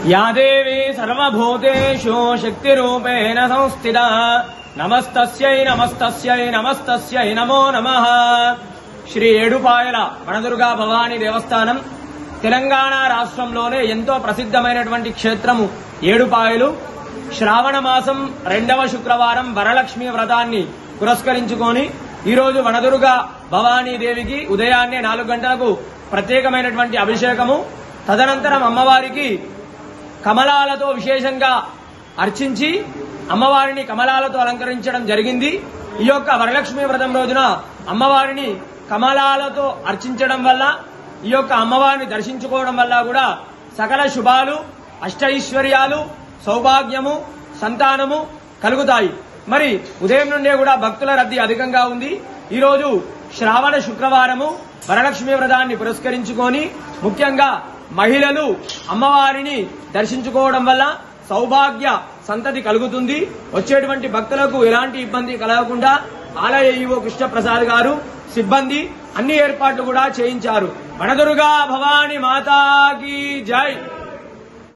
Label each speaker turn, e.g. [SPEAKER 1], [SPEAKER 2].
[SPEAKER 1] या देवी सर्वभूतेषु शक्तिरूपेण संस्थिता नमस्तस्यै नमस्तस्यै नमस्तस्यै नमो नमः। శ్రీ ఏడుపాయల వనదుర్గా భవానీ దేవస్థానం తెలంగాణ రాష్ట్రంలోనే ఎంతో ప్రసిద్ధమైనటువంటి క్షేత్రము ఏడుపాయలు. శ్రావణ మాసం 2వ శుక్రవారం వరలక్ష్మి వ్రతాన్ని పురస్కరించుకొని ఈరోజు వనదుర్గా భవానీ దేవికి ఉదయాన్నే 4 గంటలకు ప్రత్యేకమైనటువంటి అభిషేకము, తదనంతరం అమ్మవారికి కమలాలతో విశేషంగా అర్చించి అమ్మవారిని కమలాలతో అలంకరించడం జరిగింది. ఈ యొక్క వరలక్ష్మి వ్రతం రోజున అమ్మవారిని కమలాలతో అర్చించడం వల్ల, ఈ యొక్క అమ్మవారిని దర్శించుకోవడం వల్ల కూడా సకల శుభాలు, అష్టైశ్వర్యాలు, సౌభాగ్యము, సంతానము కలుగుతాయి. మరి ఉదయం నుండే కూడా భక్తుల రద్దీ అధికంగా ఉంది. ఈరోజు శ్రావణ శుక్రవారము వరలక్ష్మి వ్రతాన్ని పురస్కరించుకొని ముఖ్యంగా మహిళలు అమ్మవారిని దర్శించుకోవడం వల్ల సౌభాగ్య సంతతి కలుగుతుంది. వచ్చేటువంటి భక్తులకు ఎలాంటి ఇబ్బంది కలగకుండా ఆలయ ఈవో కృష్ణప్రసాద్ గారు, సిబ్బంది అన్ని ఏర్పాట్లు కూడా చేయించారు. వనదుర్గా భవానీ మాతాకి జై.